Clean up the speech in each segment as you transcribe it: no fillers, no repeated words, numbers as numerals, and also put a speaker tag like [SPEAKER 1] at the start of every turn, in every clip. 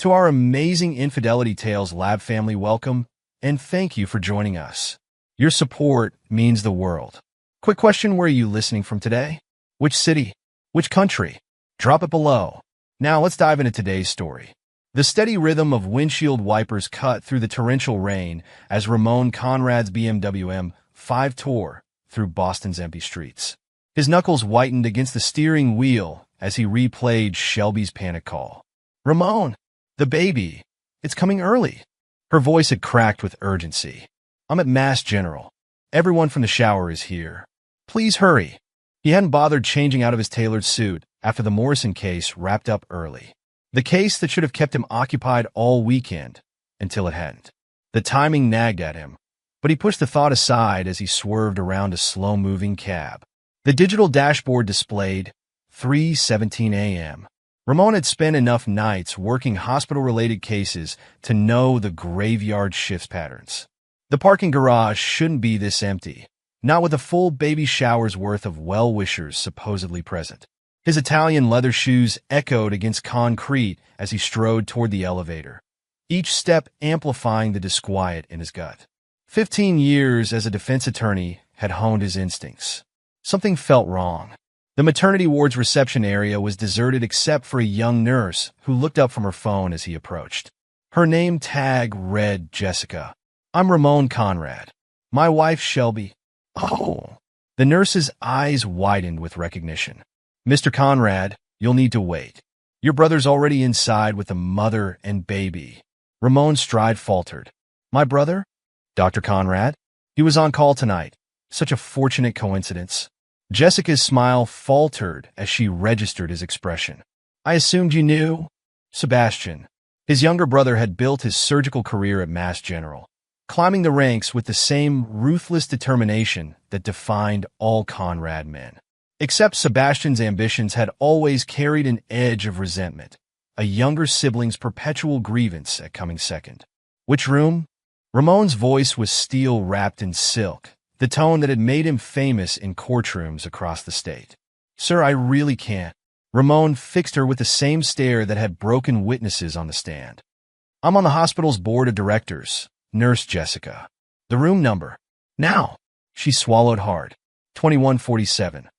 [SPEAKER 1] To our amazing Infidelity Tales Lab family, welcome, and thank you for joining us. Your support means the world. Quick question, where are you listening from today? Which city? Which country? Drop it below. Now let's dive into today's story. The steady rhythm of windshield wipers cut through the torrential rain as Ramon Conrad's BMW M5 tore through Boston's empty streets. His knuckles whitened against the steering wheel as he replayed Shelby's panic call. "Ramon, the baby, it's coming early." Her voice had cracked with urgency. "I'm at Mass General. Everyone from the shower is here. Please hurry." He hadn't bothered changing out of his tailored suit after the Morrison case wrapped up early. The case that should have kept him occupied all weekend, until it hadn't. The timing nagged at him, but he pushed the thought aside as he swerved around a slow-moving cab. The digital dashboard displayed 3:17 a.m. Ramon had spent enough nights working hospital-related cases to know the graveyard shift patterns. The parking garage shouldn't be this empty, not with a full baby shower's worth of well-wishers supposedly present. His Italian leather shoes echoed against concrete as he strode toward the elevator, each step amplifying the disquiet in his gut. 15 years as a defense attorney had honed his instincts. Something felt wrong. The maternity ward's reception area was deserted except for a young nurse who looked up from her phone as he approached. Her name tag read Jessica. "I'm Ramon Conrad. My wife, Shelby." "Oh." The nurse's eyes widened with recognition. "Mr. Conrad, you'll need to wait. Your brother's already inside with the mother and baby." Ramon's stride faltered. "My brother? Dr. Conrad? He was on call tonight. Such a fortunate coincidence." Jessica's smile faltered as she registered his expression. "I assumed you knew." Sebastian. His younger brother had built his surgical career at Mass General, climbing the ranks with the same ruthless determination that defined all Conrad men. Except Sebastian's ambitions had always carried an edge of resentment, a younger sibling's perpetual grievance at coming second. "Which room?" Ramon's voice was steel wrapped in silk, the tone that had made him famous in courtrooms across the state. "Sir, I really can't." Ramon fixed her with the same stare that had broken witnesses on the stand. "I'm on the hospital's board of directors." Nurse Jessica. "The room number." "Now." She swallowed hard. 2147.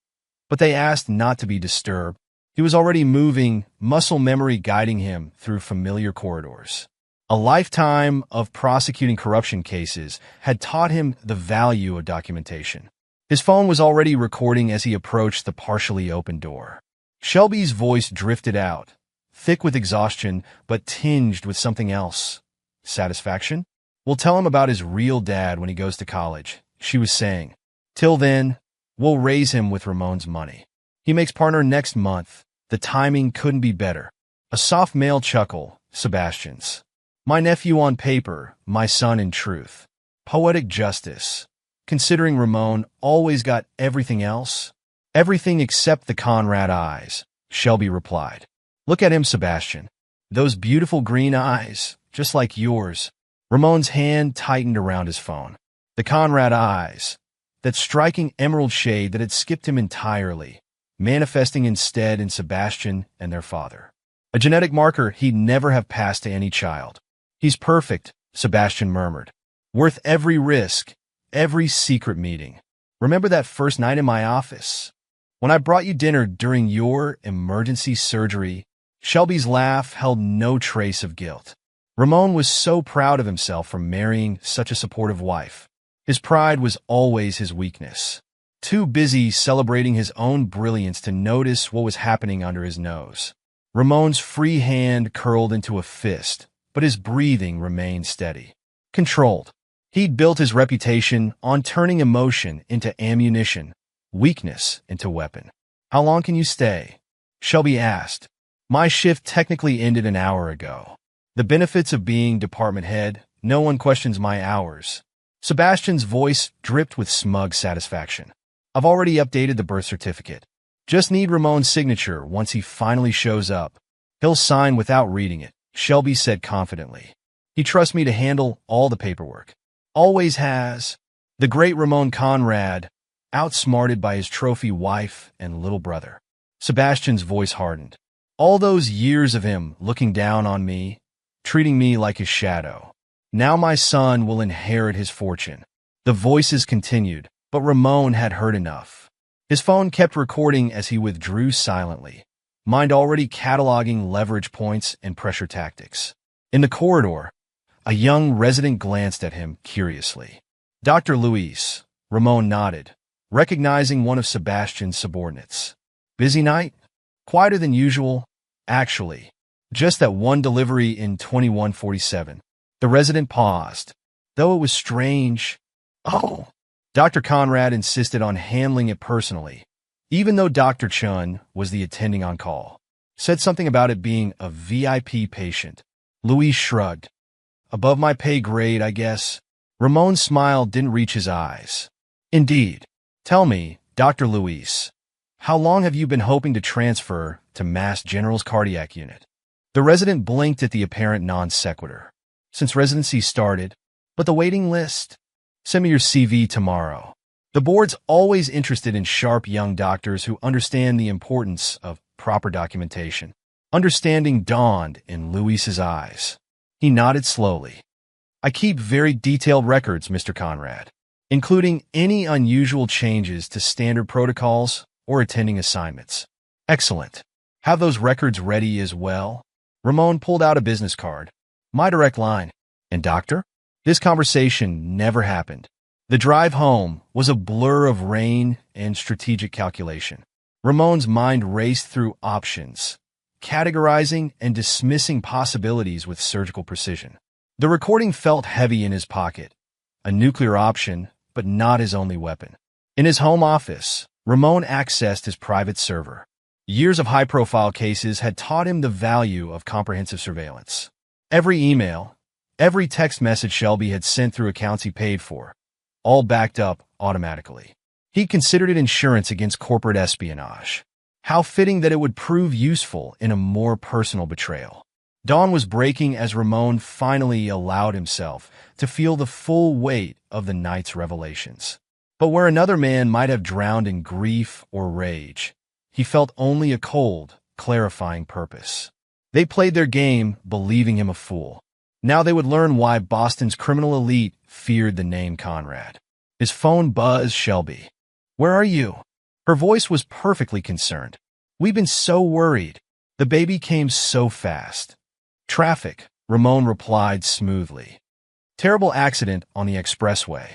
[SPEAKER 1] But they asked not to be disturbed. He was already moving, muscle memory guiding him through familiar corridors. A lifetime of prosecuting corruption cases had taught him the value of documentation. His phone was already recording as he approached the partially open door. Shelby's voice drifted out, thick with exhaustion, but tinged with something else. Satisfaction? "We'll tell him about his real dad when he goes to college," she was saying. "Till then, we'll raise him with Ramon's money. He makes partner next month. The timing couldn't be better." A soft male chuckle, Sebastian's. "My nephew on paper, my son in truth." Poetic justice. Considering Ramon always got everything else. "Everything except the Conrad eyes," Shelby replied. "Look at him, Sebastian. Those beautiful green eyes, just like yours." Ramon's hand tightened around his phone. The Conrad eyes, that striking emerald shade that had skipped him entirely, manifesting instead in Sebastian and their father. A genetic marker he'd never have passed to any child. "He's perfect," Sebastian murmured. "Worth every risk, every secret meeting. Remember that first night in my office? When I brought you dinner during your emergency surgery?" Shelby's laugh held no trace of guilt. Ramon was so proud of himself for marrying such a supportive wife. His pride was always his weakness. Too busy celebrating his own brilliance to notice what was happening under his nose. Ramon's free hand curled into a fist, but his breathing remained steady. Controlled. He'd built his reputation on turning emotion into ammunition, weakness into weapon. "How long can you stay?" Shelby asked. "My shift technically ended an hour ago. The benefits of being department head, no one questions my hours." Sebastian's voice dripped with smug satisfaction. "I've already updated the birth certificate. Just need Ramon's signature once he finally shows up. He'll sign without reading it," Shelby said confidently. "He trusts me to handle all the paperwork. Always has." The great Ramon Conrad, outsmarted by his trophy wife and little brother. Sebastian's voice hardened. "All those years of him looking down on me, treating me like his shadow. Now my son will inherit his fortune. The voices continued, but Ramon had heard enough. His phone kept recording as he withdrew silently, mind already cataloging leverage points and pressure tactics. In the corridor, a young resident glanced at him curiously. Dr. Luis, Ramon nodded, recognizing one of Sebastian's subordinates. Busy night? Quieter than usual? Actually, just that one delivery in 2147. The resident paused, though it was strange. Oh, Dr. Conrad insisted on handling it personally, even though Dr. Chun was the attending on call. Said something about it being a VIP patient. Luis shrugged. Above my pay grade, I guess. Ramon's smile didn't reach his eyes. Indeed. Tell me, Dr. Luis, how long have you been hoping to transfer to Mass General's cardiac unit? The resident blinked at the apparent non sequitur. Since residency started, but the waiting list? Send me your CV tomorrow. The board's always interested in sharp young doctors who understand the importance of proper documentation. Understanding dawned in Luis's eyes. He nodded slowly. I keep very detailed records, Mr. Conrad, including any unusual changes to standard protocols or attending assignments. Excellent. Have those records ready as well? Ramon pulled out a business card. My direct line. And doctor? This conversation never happened. The drive home was a blur of rain and strategic calculation. Ramon's mind raced through options, categorizing and dismissing possibilities with surgical precision. The recording felt heavy in his pocket, a nuclear option, but not his only weapon. In his home office, Ramon accessed his private server. Years of high-profile cases had taught him the value of comprehensive surveillance. Every email, every text message Shelby had sent through accounts he paid for, all backed up automatically. He considered it insurance against corporate espionage. How fitting that it would prove useful in a more personal betrayal. Dawn was breaking as Ramon finally allowed himself to feel the full weight of the night's revelations. But where another man might have drowned in grief or rage, he felt only a cold, clarifying purpose. They played their game, believing him a fool. Now they would learn why Boston's criminal elite feared the name Conrad. His phone buzzed. Shelby. Where are you? Her voice was perfectly concerned. We've been so worried. The baby came so fast. Traffic, Ramon replied smoothly. Terrible accident on the expressway.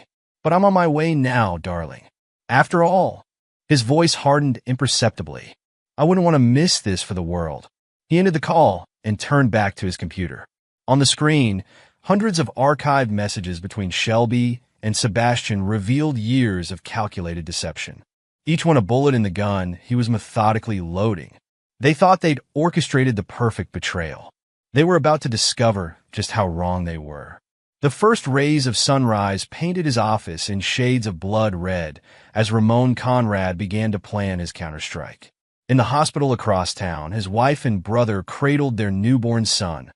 [SPEAKER 1] But I'm on my way now, darling. After all, his voice hardened imperceptibly. I wouldn't want to miss this for the world. He ended the call and turned back to his computer. On the screen, hundreds of archived messages between Shelby and Sebastian revealed years of calculated deception. Each one a bullet in the gun he was methodically loading. They thought they'd orchestrated the perfect betrayal. They were about to discover just how wrong they were. The first rays of sunrise painted his office in shades of blood red as Ramon Conrad began to plan his counterstrike. In the hospital across town, his wife and brother cradled their newborn son,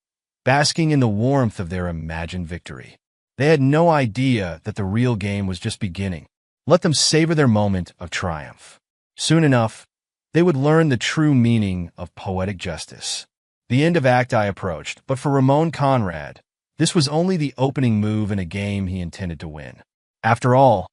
[SPEAKER 1] basking in the warmth of their imagined victory. They had no idea that the real game was just beginning. Let them savor their moment of triumph. Soon enough, they would learn the true meaning of poetic justice. The end of Act I approached, but for Ramon Conrad, this was only the opening move in a game he intended to win. After all,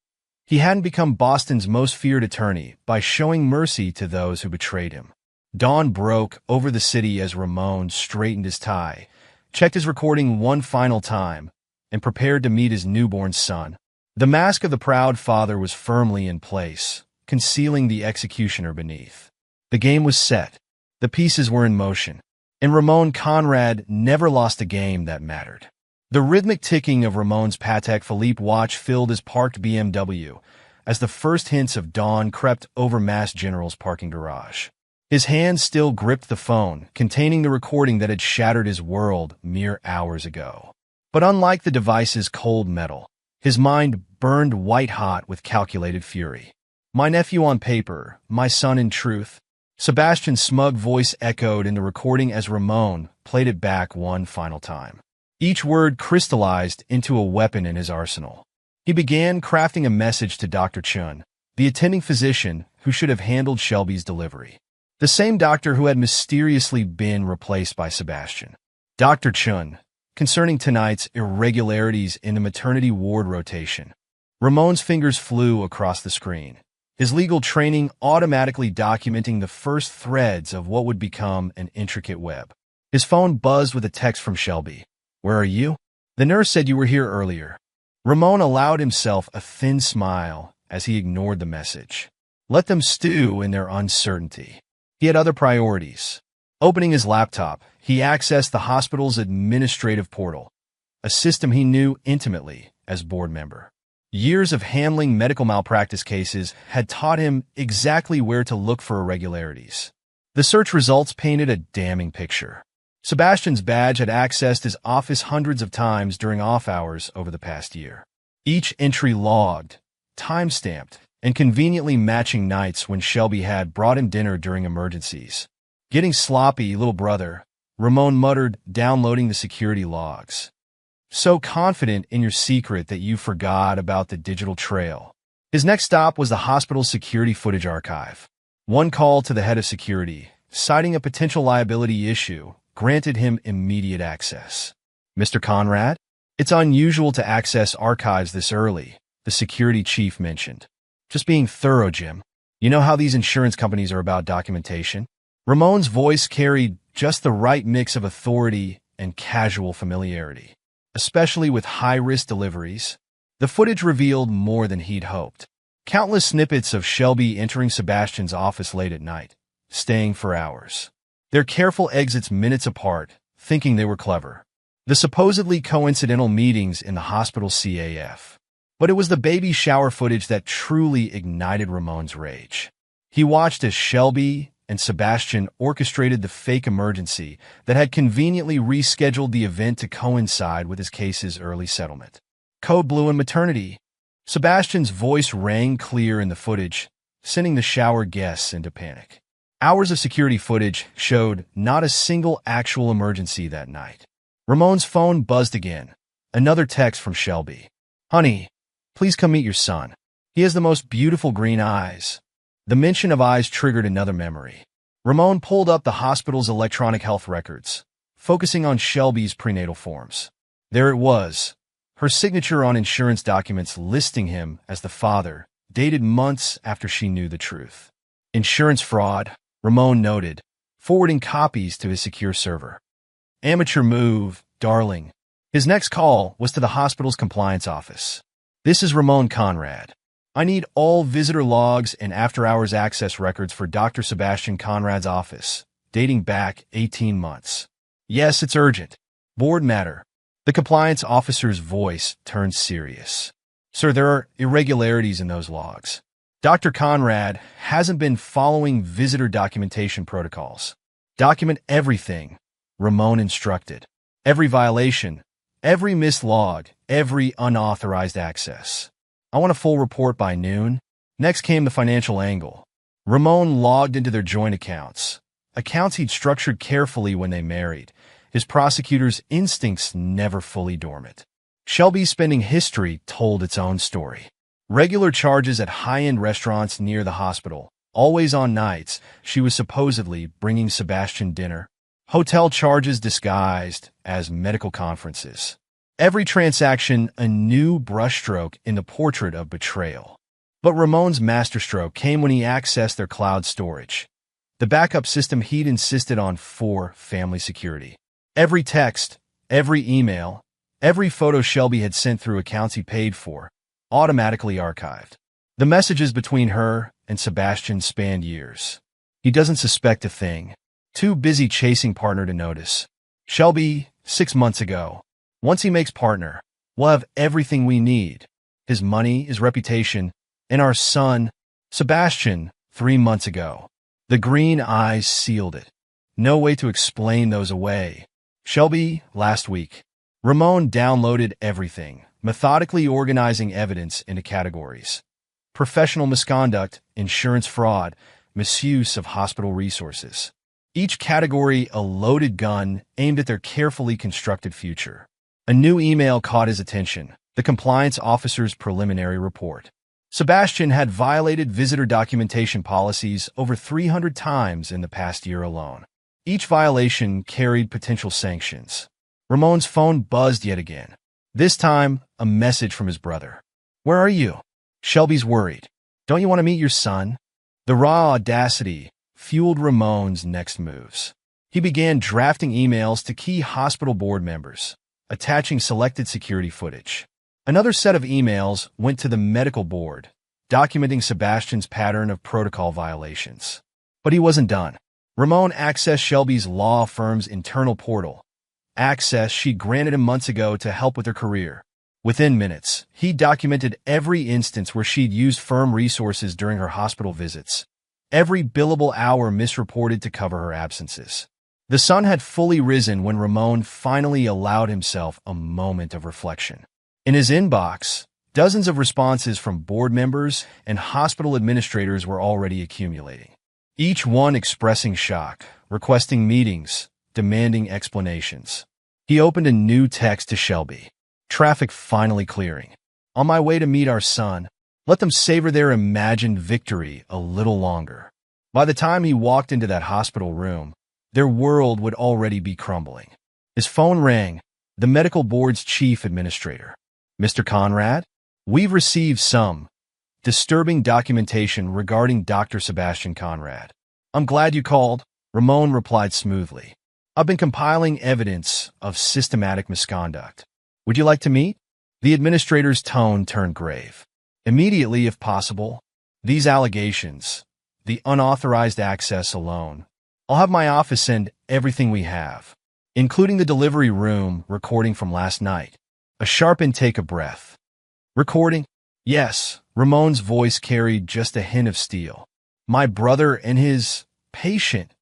[SPEAKER 1] he hadn't become Boston's most feared attorney by showing mercy to those who betrayed him. Dawn broke over the city as Ramon straightened his tie, checked his recording one final time, and prepared to meet his newborn son. The mask of the proud father was firmly in place, concealing the executioner beneath. The game was set. The pieces were in motion, and Ramon Conrad never lost a game that mattered. The rhythmic ticking of Ramon's Patek Philippe watch filled his parked BMW as the first hints of dawn crept over Mass General's parking garage. His hand still gripped the phone, containing the recording that had shattered his world mere hours ago. But unlike the device's cold metal, his mind burned white-hot with calculated fury. My nephew on paper, my son in truth. Sebastian's smug voice echoed in the recording as Ramon played it back one final time. Each word crystallized into a weapon in his arsenal. He began crafting a message to Dr. Chun, the attending physician who should have handled Shelby's delivery. The same doctor who had mysteriously been replaced by Sebastian. Dr. Chun, concerning tonight's irregularities in the maternity ward rotation. Ramon's fingers flew across the screen, his legal training automatically documenting the first threads of what would become an intricate web. His phone buzzed with a text from Shelby. "Where are you? The nurse said you were here earlier." Ramon allowed himself a thin smile as he ignored the message. Let them stew in their uncertainty. He had other priorities. Opening his laptop, he accessed the hospital's administrative portal, a system he knew intimately as board member. Years of handling medical malpractice cases had taught him exactly where to look for irregularities. The search results painted a damning picture. Sebastian's badge had accessed his office hundreds of times during off hours over the past year. Each entry logged, time-stamped, and conveniently matching nights when Shelby had brought him dinner during emergencies. Getting sloppy, little brother, Ramon muttered, downloading the security logs. So confident in your secret that you forgot about the digital trail. His next stop was the hospital's security footage archive. One call to the head of security, citing a potential liability issue, granted him immediate access. "Mr. Conrad? It's unusual to access archives this early," the security chief mentioned. "Just being thorough, Jim. You know how these insurance companies are about documentation?" Ramon's voice carried just the right mix of authority and casual familiarity. Especially with high-risk deliveries, the footage revealed more than he'd hoped. Countless snippets of Shelby entering Sebastian's office late at night, staying for hours. Their careful exits minutes apart, thinking they were clever. The supposedly coincidental meetings in the hospital CAF. But it was the baby shower footage that truly ignited Ramon's rage. He watched as Shelby and Sebastian orchestrated the fake emergency that had conveniently rescheduled the event to coincide with his case's early settlement. Code blue and maternity. Sebastian's voice rang clear in the footage, sending the shower guests into panic. Hours of security footage showed not a single actual emergency that night. Ramon's phone buzzed again. Another text from Shelby. "Honey, please come meet your son. He has the most beautiful green eyes." The mention of eyes triggered another memory. Ramon pulled up the hospital's electronic health records, focusing on Shelby's prenatal forms. There it was, her signature on insurance documents listing him as the father, dated months after she knew the truth. Insurance fraud, Ramon noted, forwarding copies to his secure server. Amateur move, darling. His next call was to the hospital's compliance office. "This is Ramon Conrad. I need all visitor logs and after-hours access records for Dr. Sebastian Conrad's office, dating back 18 months. Yes, it's urgent. Board matter." The compliance officer's voice turned serious. "Sir, there are irregularities in those logs. Dr. Conrad hasn't been following visitor documentation protocols. Document everything," Ramon instructed. "Every violation, every missed log, every unauthorized access. I want a full report by noon." Next came the financial angle. Ramon logged into their joint accounts he'd structured carefully when they married, his prosecutor's instincts never fully dormant. Shelby's spending history told its own story. Regular charges at high-end restaurants near the hospital, always on nights she was supposedly bringing Sebastian dinner. Hotel charges disguised as medical conferences. Every transaction a new brushstroke in the portrait of betrayal. But Ramon's masterstroke came when he accessed their cloud storage, the backup system he'd insisted on for family security. Every text, every email, every photo Shelby had sent through accounts he paid for, automatically archived. The messages between her and Sebastian spanned years. He doesn't suspect a thing. Too busy chasing partner to notice. Shelby, 6 months ago. Once he makes partner, we'll have everything we need. His money, his reputation, and our son, Sebastian, 3 months ago. The green eyes sealed it. No way to explain those away. Shelby, last week. Ramon downloaded everything, methodically organizing evidence into categories. Professional misconduct, insurance fraud, misuse of hospital resources. Each category a loaded gun aimed at their carefully constructed future. A new email caught his attention, the compliance officer's preliminary report. Sebastian had violated visitor documentation policies over 300 times in the past year alone. Each violation carried potential sanctions. Ramon's phone buzzed yet again. This time, a message from his brother. "Where are you?" Shelby's worried. "Don't you want to meet your son?" The raw audacity fueled Ramon's next moves. He began drafting emails to key hospital board members, attaching selected security footage. Another set of emails went to the medical board, documenting Sebastian's pattern of protocol violations. But he wasn't done. Ramon accessed Shelby's law firm's internal portal, access she'd granted him months ago to help with her career. Within minutes, he documented every instance where she'd used firm resources during her hospital visits, every billable hour misreported to cover her absences. The sun had fully risen when Ramon finally allowed himself a moment of reflection. In his inbox, dozens of responses from board members and hospital administrators were already accumulating, each one expressing shock, requesting meetings, demanding explanations. He opened a new text to Shelby. "Traffic finally clearing. On my way to meet our son. Let them savor their imagined victory a little longer." By the time he walked into that hospital room, their world would already be crumbling. His phone rang. The medical board's chief administrator. "Mr. Conrad, we've received some disturbing documentation regarding Dr. Sebastian Conrad." "I'm glad you called," Ramon replied smoothly. "I've been compiling evidence of systematic misconduct. Would you like to meet?" The administrator's tone turned grave. "Immediately, if possible. These allegations, the unauthorized access alone. I'll have my office send everything we have, including the delivery room recording from last night." A sharp intake of breath. "Recording?" "Yes." Ramon's voice carried just a hint of steel. "My brother and his patient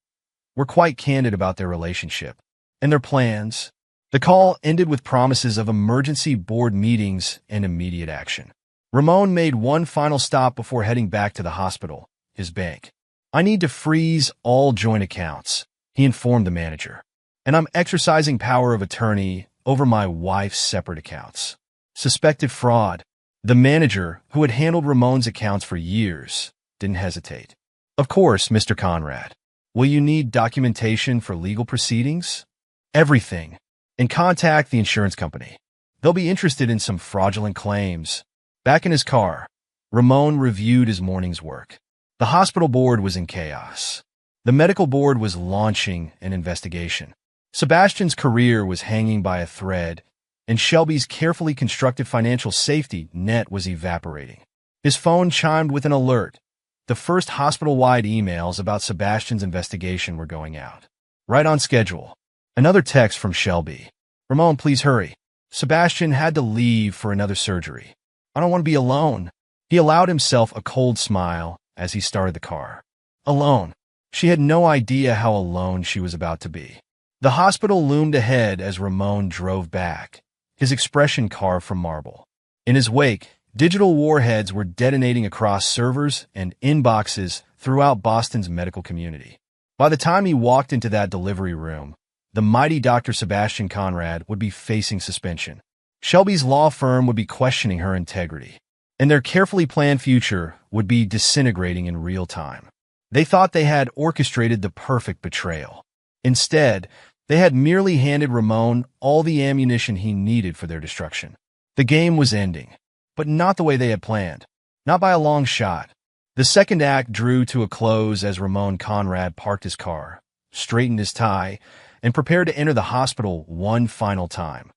[SPEAKER 1] were quite candid about their relationship and their plans." The call ended with promises of emergency board meetings and immediate action. Ramon made one final stop before heading back to the hospital, his bank. "I need to freeze all joint accounts," he informed the manager. "And I'm exercising power of attorney over my wife's separate accounts." Suspected fraud. The manager, who had handled Ramon's accounts for years, didn't hesitate. "Of course, Mr. Conrad. Will you need documentation for legal proceedings?" "Everything. And contact the insurance company. They'll be interested in some fraudulent claims." Back in his car, Ramon reviewed his morning's work. The hospital board was in chaos. The medical board was launching an investigation. Sebastian's career was hanging by a thread, and Shelby's carefully constructed financial safety net was evaporating. His phone chimed with an alert. The first hospital-wide emails about Sebastian's investigation were going out. Right on schedule. Another text from Shelby. "Ramon, please hurry. Sebastian had to leave for another surgery. I don't want to be alone." He allowed himself a cold smile as he started the car. Alone. She had no idea how alone she was about to be. The hospital loomed ahead as Ramon drove back, his expression carved from marble. In his wake, digital warheads were detonating across servers and inboxes throughout Boston's medical community. By the time he walked into that delivery room, the mighty Dr. Sebastian Conrad would be facing suspension. Shelby's law firm would be questioning her integrity, and their carefully planned future would be disintegrating in real time. They thought they had orchestrated the perfect betrayal. Instead, they had merely handed Ramon all the ammunition he needed for their destruction. The game was ending, but not the way they had planned. Not by a long shot. The second act drew to a close as Ramon Conrad parked his car, straightened his tie, and prepared to enter the hospital one final time.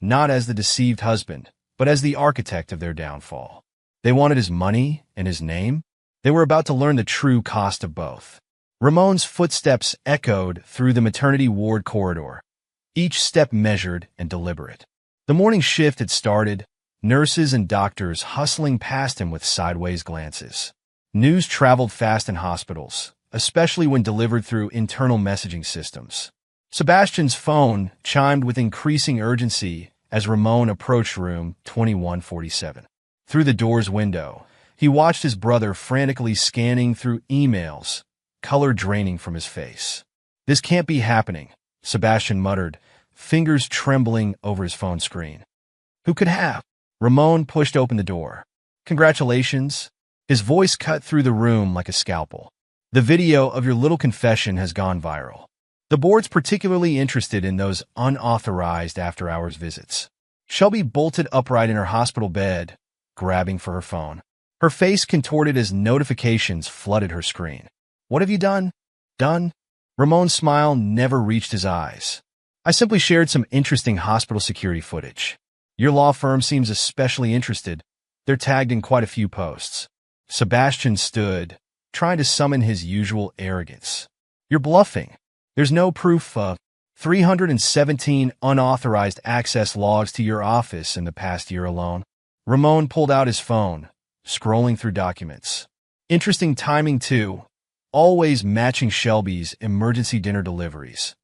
[SPEAKER 1] Not as the deceived husband, but as the architect of their downfall. They wanted his money and his name. They were about to learn the true cost of both. Ramon's footsteps echoed through the maternity ward corridor, each step measured and deliberate. The morning shift had started, nurses and doctors hustling past him with sideways glances. News traveled fast in hospitals, especially when delivered through internal messaging systems. Sebastian's phone chimed with increasing urgency as Ramon approached room 2147. Through the door's window, he watched his brother frantically scanning through emails, color draining from his face. "This can't be happening," Sebastian muttered, fingers trembling over his phone screen. "Who could have?" Ramon pushed open the door. "Congratulations." His voice cut through the room like a scalpel. "The video of your little confession has gone viral. The board's particularly interested in those unauthorized after-hours visits. Shelby bolted upright in her hospital bed, grabbing for her phone. Her face contorted as notifications flooded her screen. "What have you done?" "Done?" Ramon's smile never reached his eyes. "I simply shared some interesting hospital security footage. Your law firm seems especially interested. They're tagged in quite a few posts." Sebastian stood, trying to summon his usual arrogance. "You're bluffing. There's no proof of 317 unauthorized access logs to your office in the past year alone." Ramon pulled out his phone, scrolling through documents. Interesting timing, too. Always matching Shelby's emergency dinner deliveries.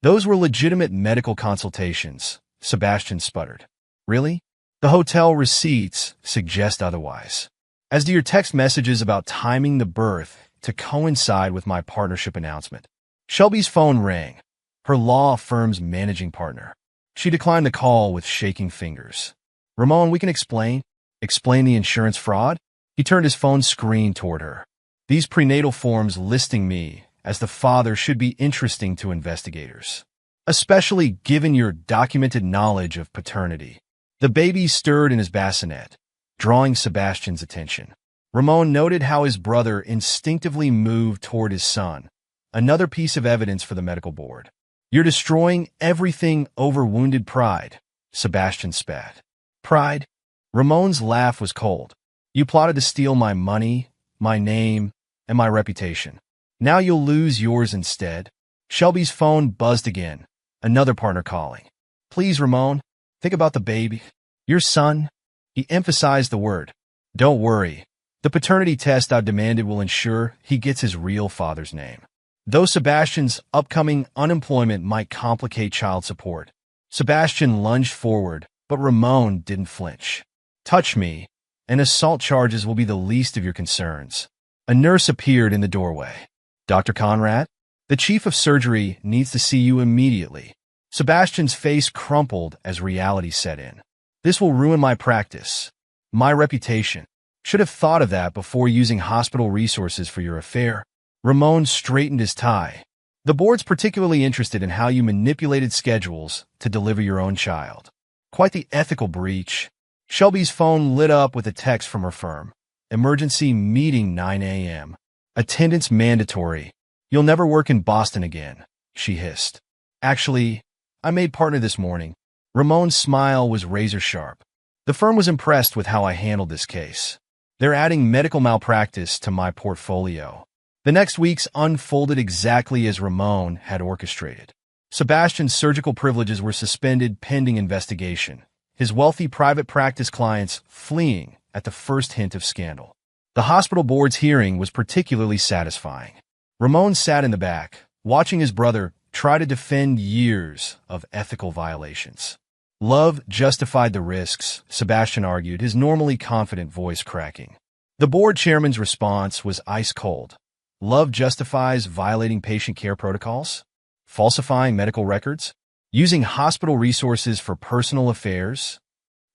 [SPEAKER 1] "Those were legitimate medical consultations," Sebastian sputtered. "Really? The hotel receipts suggest otherwise. As do your text messages about timing the birth to coincide with my partnership announcement." Shelby's phone rang, her law firm's managing partner. She declined the call with shaking fingers. "Ramon, we can explain." "Explain the insurance fraud?" He turned his phone screen toward her. "These prenatal forms listing me as the father should be interesting to investigators, especially given your documented knowledge of paternity." The baby stirred in his bassinet, drawing Sebastian's attention. Ramon noted how his brother instinctively moved toward his son, another piece of evidence for the medical board. "You're destroying everything over wounded pride," Sebastian spat. "Pride?" Ramon's laugh was cold. "You plotted to steal my money, my name, and my reputation. Now you'll lose yours instead." Shelby's phone buzzed again, another partner calling. "Please, Ramon, think about the baby. Your son." He emphasized the word. "Don't worry. The paternity test I've demanded will ensure he gets his real father's name. Though Sebastian's upcoming unemployment might complicate child support." Sebastian lunged forward, but Ramon didn't flinch. "Touch me, and assault charges will be the least of your concerns." A nurse appeared in the doorway. "Dr. Conrad? The chief of surgery needs to see you immediately." Sebastian's face crumpled as reality set in. "This will ruin my practice, my reputation. Should have thought of that before using hospital resources for your affair." Ramon straightened his tie. "The board's particularly interested in how you manipulated schedules to deliver your own child. Quite the ethical breach." Shelby's phone lit up with a text from her firm. "Emergency meeting 9 a.m. Attendance mandatory. You'll never work in Boston again," she hissed. "Actually, I made partner this morning." Ramon's smile was razor-sharp. "The firm was impressed with how I handled this case. They're adding medical malpractice to my portfolio." The next weeks unfolded exactly as Ramon had orchestrated. Sebastian's surgical privileges were suspended pending investigation, his wealthy private practice clients fleeing at the first hint of scandal. The hospital board's hearing was particularly satisfying. Ramon sat in the back, watching his brother try to defend years of ethical violations. "Love justified the risks," Sebastian argued, his normally confident voice cracking. The board chairman's response was ice-cold. "Love justifies violating patient care protocols? Falsifying medical records? Using hospital resources for personal affairs?"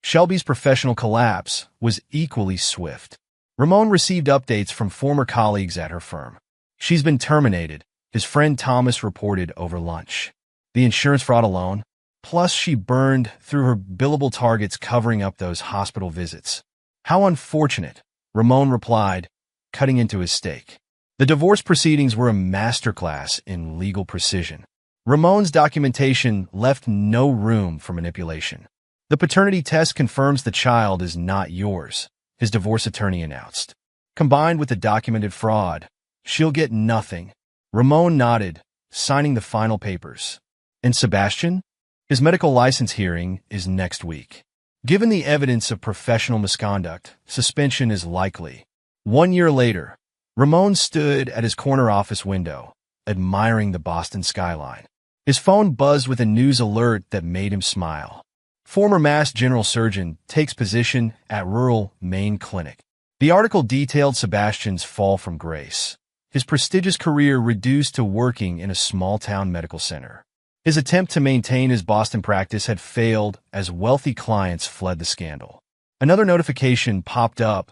[SPEAKER 1] Shelby's professional collapse was equally swift. Ramon received updates from former colleagues at her firm. "She's been terminated," his friend Thomas reported over lunch. "The insurance fraud alone? Plus she burned through her billable targets covering up those hospital visits." "How unfortunate," Ramon replied, cutting into his steak. The divorce proceedings were a masterclass in legal precision. Ramon's documentation left no room for manipulation. "The paternity test confirms the child is not yours," his divorce attorney announced. "Combined with the documented fraud, she'll get nothing." Ramon nodded, signing the final papers. "And Sebastian? His medical license hearing is next week. Given the evidence of professional misconduct, suspension is likely." 1 year later, Ramon stood at his corner office window, admiring the Boston skyline. His phone buzzed with a news alert that made him smile. Former Mass General Surgeon takes position at rural Maine clinic. The article detailed Sebastian's fall from grace, his prestigious career reduced to working in a small-town medical center. His attempt to maintain his Boston practice had failed as wealthy clients fled the scandal. Another notification popped up,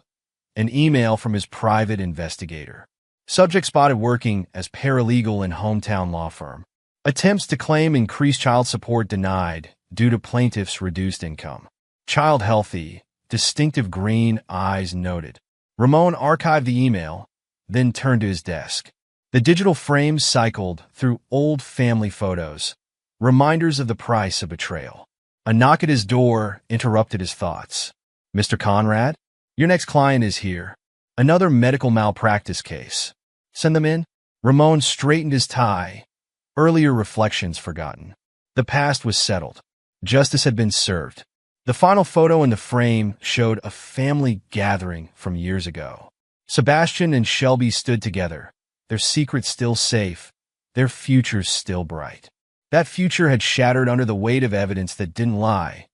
[SPEAKER 1] an email from his private investigator. Subject spotted working as paralegal in hometown law firm. Attempts to claim increased child support denied due to plaintiff's reduced income. Child healthy, distinctive green eyes noted. Ramon archived the email, then turned to his desk. The digital frames cycled through old family photos, reminders of the price of betrayal. A knock at his door interrupted his thoughts. "Mr. Conrad, your next client is here. Another medical malpractice case. Send them in." Ramon straightened his tie. Earlier reflections forgotten. The past was settled. Justice had been served. The final photo in the frame showed a family gathering from years ago. Sebastian and Shelby stood together, their secrets still safe, their futures still bright. That future had shattered under the weight of evidence that didn't lie,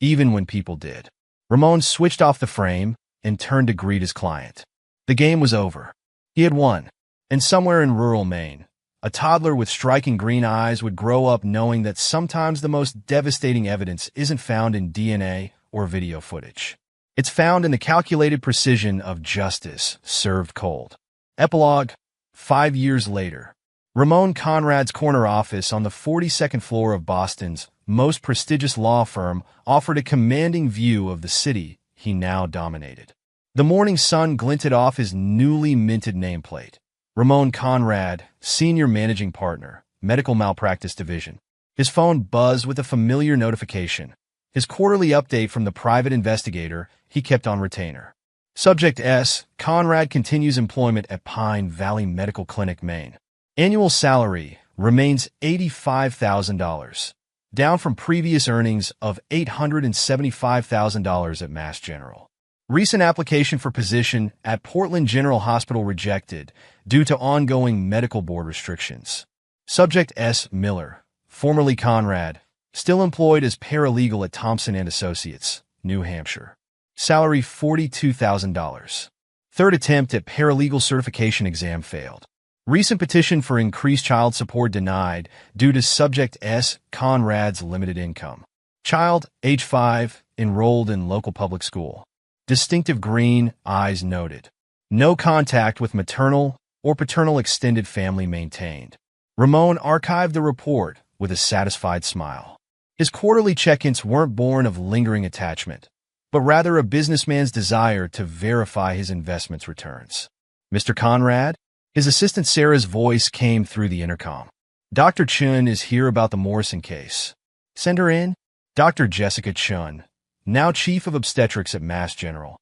[SPEAKER 1] even when people did. Ramon switched off the frame and turned to greet his client. The game was over. He had won. And somewhere in rural Maine, a toddler with striking green eyes would grow up knowing that sometimes the most devastating evidence isn't found in DNA or video footage. It's found in the calculated precision of justice served cold. Epilogue: 5 years later. Ramon Conrad's corner office on the 42nd floor of Boston's most prestigious law firm offered a commanding view of the city he now dominated. The morning sun glinted off his newly minted nameplate. Ramon Conrad, Senior Managing Partner, Medical Malpractice Division. His phone buzzed with a familiar notification. His quarterly update from the private investigator he kept on retainer. Subject S. Conrad continues employment at Pine Valley Medical Clinic, Maine. Annual salary remains $85,000, down from previous earnings of $875,000 at Mass General. Recent application for position at Portland General Hospital rejected due to ongoing medical board restrictions. Subject S. Miller, formerly Conrad, still employed as paralegal at Thompson & Associates, New Hampshire. Salary $42,000. Third attempt at paralegal certification exam failed. Recent petition for increased child support denied due to Subject S. Conrad's limited income. Child, age 5, enrolled in local public school. Distinctive green eyes noted. No contact with maternal or paternal extended family maintained. Ramon archived the report with a satisfied smile. His quarterly check-ins weren't born of lingering attachment, but rather a businessman's desire to verify his investments' returns. "Mr. Conrad?" His assistant Sarah's voice came through the intercom. "Dr. Chun is here about the Morrison case. Send her in." Dr. Jessica Chun, now chief of obstetrics at Mass General,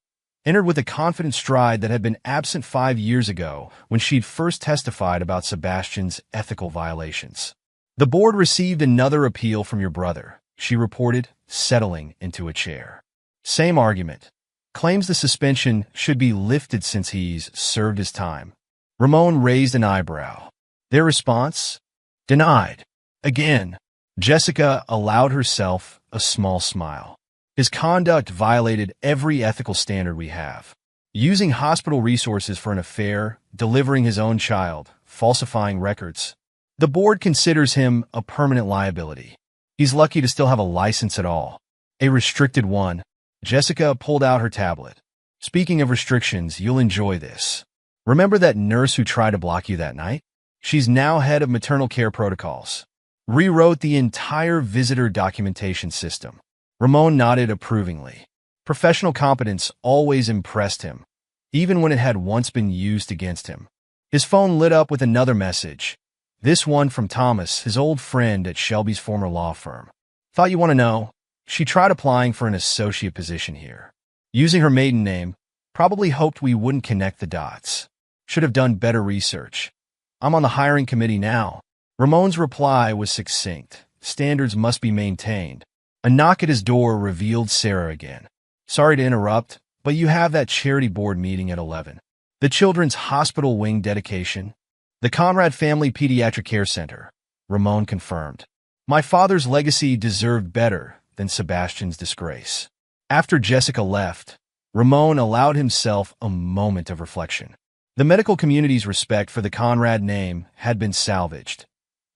[SPEAKER 1] entered with a confident stride that had been absent 5 years ago when she'd first testified about Sebastian's ethical violations. "The board received another appeal from your brother," she reported, settling into a chair. "Same argument. Claims the suspension should be lifted since he's served his time." Ramon raised an eyebrow. Their response? Denied. Again. Jessica allowed herself a small smile. "His conduct violated every ethical standard we have. Using hospital resources for an affair, delivering his own child, falsifying records. The board considers him a permanent liability. He's lucky to still have a license at all. A restricted one." Jessica pulled out her tablet. "Speaking of restrictions, you'll enjoy this. Remember that nurse who tried to block you that night? She's now head of maternal care protocols. Rewrote the entire visitor documentation system." Ramon nodded approvingly. Professional competence always impressed him, even when it had once been used against him. His phone lit up with another message. This one from Thomas, his old friend at Shelby's former law firm. "Thought you want to know. She tried applying for an associate position here. Using her maiden name, probably hoped we wouldn't connect the dots. Should have done better research. I'm on the hiring committee now." Ramon's reply was succinct. Standards must be maintained. A knock at his door revealed Sarah again. "Sorry to interrupt, but you have that charity board meeting at 11. The Children's Hospital Wing dedication. The Conrad Family Pediatric Care Center," Ramon confirmed. "My father's legacy deserved better than Sebastian's disgrace." After Jessica left, Ramon allowed himself a moment of reflection. The medical community's respect for the Conrad name had been salvaged,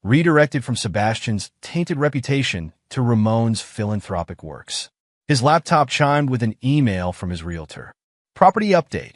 [SPEAKER 1] redirected from Sebastian's tainted reputation to Ramon's philanthropic works. His laptop chimed with an email from his realtor. Property update.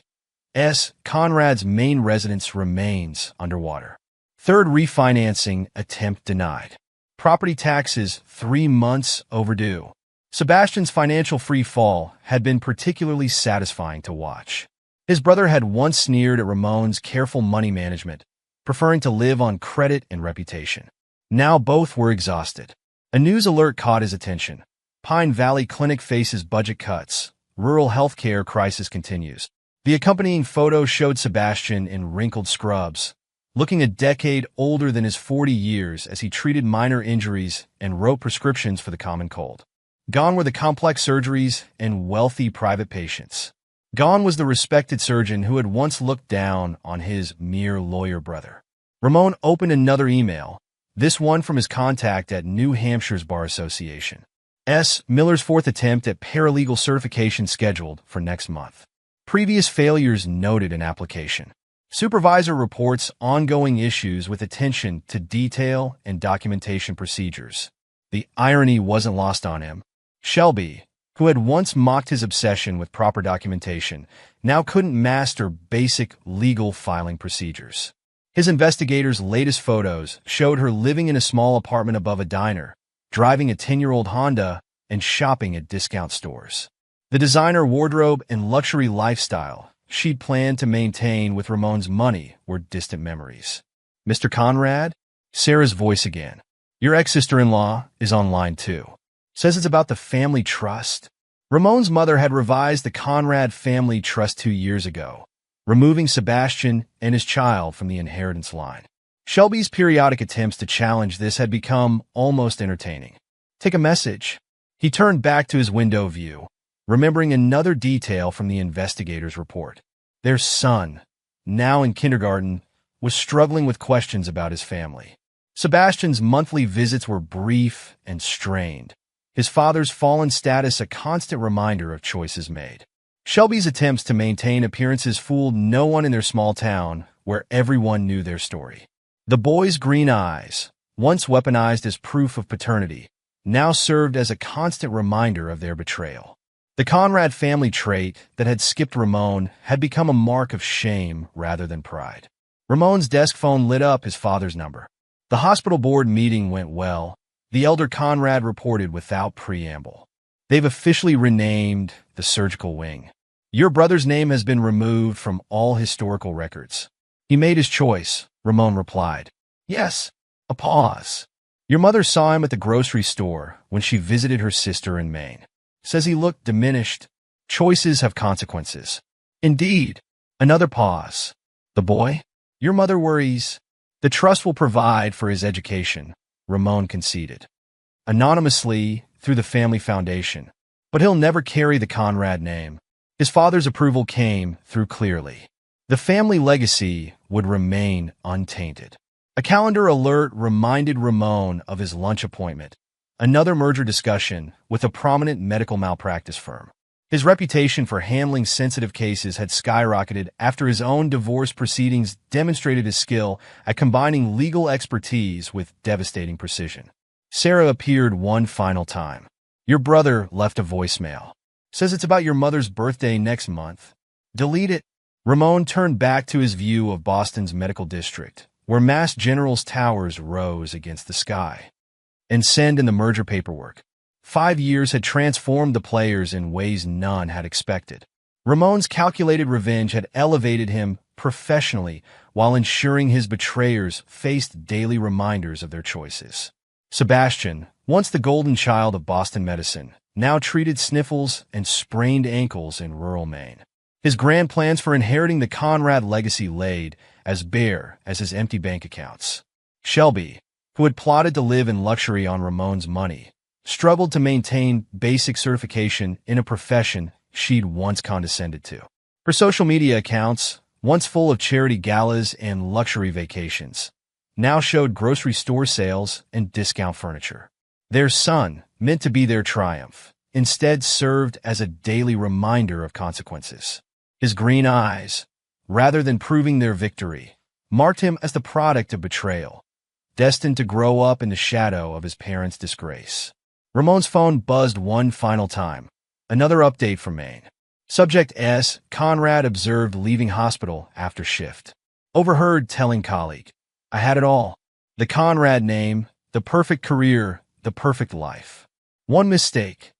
[SPEAKER 1] S. Conrad's main residence remains underwater. Third refinancing attempt denied. Property taxes 3 months overdue. Sebastian's financial free fall had been particularly satisfying to watch. His brother had once sneered at Ramon's careful money management, preferring to live on credit and reputation. Now both were exhausted. A news alert caught his attention. Pine Valley Clinic faces budget cuts. Rural healthcare crisis continues. The accompanying photo showed Sebastian in wrinkled scrubs, looking a decade older than his 40 years as he treated minor injuries and wrote prescriptions for the common cold. Gone were the complex surgeries and wealthy private patients. Gone was the respected surgeon who had once looked down on his mere lawyer brother. Ramon opened another email, this one from his contact at New Hampshire's Bar Association. Miller's fourth attempt at paralegal certification scheduled for next month. Previous failures noted in application. Supervisor reports ongoing issues with attention to detail and documentation procedures. The irony wasn't lost on him. Shelby, who had once mocked his obsession with proper documentation, now couldn't master basic legal filing procedures. His investigators' latest photos showed her living in a small apartment above a diner, driving a 10-year-old Honda, and shopping at discount stores. The designer wardrobe and luxury lifestyle she'd planned to maintain with Ramon's money were distant memories. Mr. Conrad? Sarah's voice again. Your ex-sister-in-law is on line 2. Says it's about the family trust. Ramon's mother had revised the Conrad family trust 2 years ago, removing Sebastian and his child from the inheritance line. Shelby's periodic attempts to challenge this had become almost entertaining. Take a message. He turned back to his window view, remembering another detail from the investigator's report. Their son, now in kindergarten, was struggling with questions about his family. Sebastian's monthly visits were brief and strained, his father's fallen status a constant reminder of choices made. Shelby's attempts to maintain appearances fooled no one in their small town where everyone knew their story. The boy's green eyes, once weaponized as proof of paternity, now served as a constant reminder of their betrayal. The Conrad family trait that had skipped Ramon had become a mark of shame rather than pride. Ramon's desk phone lit up his father's number. The hospital board meeting went well, the elder Conrad reported without preamble. They've officially renamed the surgical wing. Your brother's name has been removed from all historical records. He made his choice, Ramon replied. Yes. A pause. Your mother saw him at the grocery store when she visited her sister in Maine. Says he looked diminished. Choices have consequences. Indeed. Another pause. The boy? Your mother worries. The trust will provide for his education, Ramon conceded. Anonymously, through the family foundation. But he'll never carry the Conrad name. His father's approval came through clearly. The family legacy would remain untainted. A calendar alert reminded Ramon of his lunch appointment, another merger discussion with a prominent medical malpractice firm. His reputation for handling sensitive cases had skyrocketed after his own divorce proceedings demonstrated his skill at combining legal expertise with devastating precision. Sarah appeared one final time. Your brother left a voicemail. Says it's about your mother's birthday next month. Delete it. Ramon turned back to his view of Boston's medical district, where Mass General's towers rose against the sky. And send in the merger paperwork. 5 years had transformed the players in ways none had expected. Ramon's calculated revenge had elevated him professionally while ensuring his betrayers faced daily reminders of their choices. Sebastian, once the golden child of Boston medicine, now treated sniffles and sprained ankles in rural Maine. His grand plans for inheriting the Conrad legacy laid as bare as his empty bank accounts. Shelby, who had plotted to live in luxury on Ramon's money, struggled to maintain basic certification in a profession she'd once condescended to. Her social media accounts, once full of charity galas and luxury vacations, now showed grocery store sales and discount furniture. Their son, meant to be their triumph, instead served as a daily reminder of consequences. His green eyes, rather than proving their victory, marked him as the product of betrayal, destined to grow up in the shadow of his parents' disgrace. Ramon's phone buzzed one final time. Another update from Maine. Subject S. Conrad observed leaving hospital after shift. Overheard telling colleague. I had it all. The Conrad name, the perfect career, the perfect life. One mistake.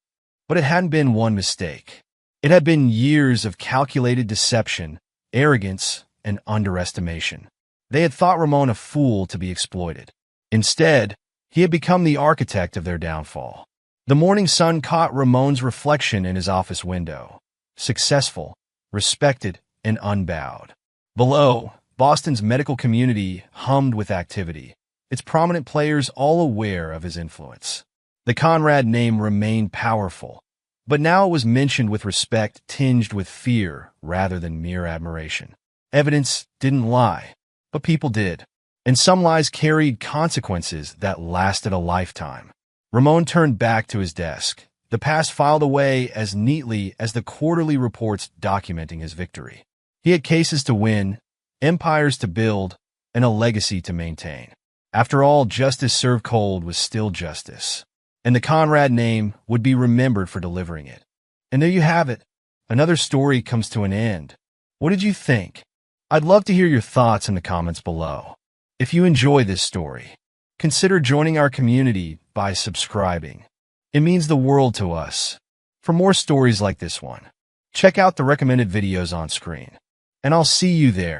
[SPEAKER 1] But it hadn't been one mistake. It had been years of calculated deception, arrogance, and underestimation. They had thought Ramon a fool to be exploited. Instead, he had become the architect of their downfall. The morning sun caught Ramon's reflection in his office window. Successful, respected, and unbowed. Below, Boston's medical community hummed with activity, its prominent players all aware of his influence. The Conrad name remained powerful, but now it was mentioned with respect tinged with fear rather than mere admiration. Evidence didn't lie, but people did, and some lies carried consequences that lasted a lifetime. Ramon turned back to his desk, the past filed away as neatly as the quarterly reports documenting his victory. He had cases to win, empires to build, and a legacy to maintain. After all, justice served cold was still justice, and the Conrad name would be remembered for delivering it. And there you have it. Another story comes to an end. What did you think? I'd love to hear your thoughts in the comments below. If you enjoy this story, consider joining our community by subscribing. It means the world to us. For more stories like this one, check out the recommended videos on screen, and I'll see you there.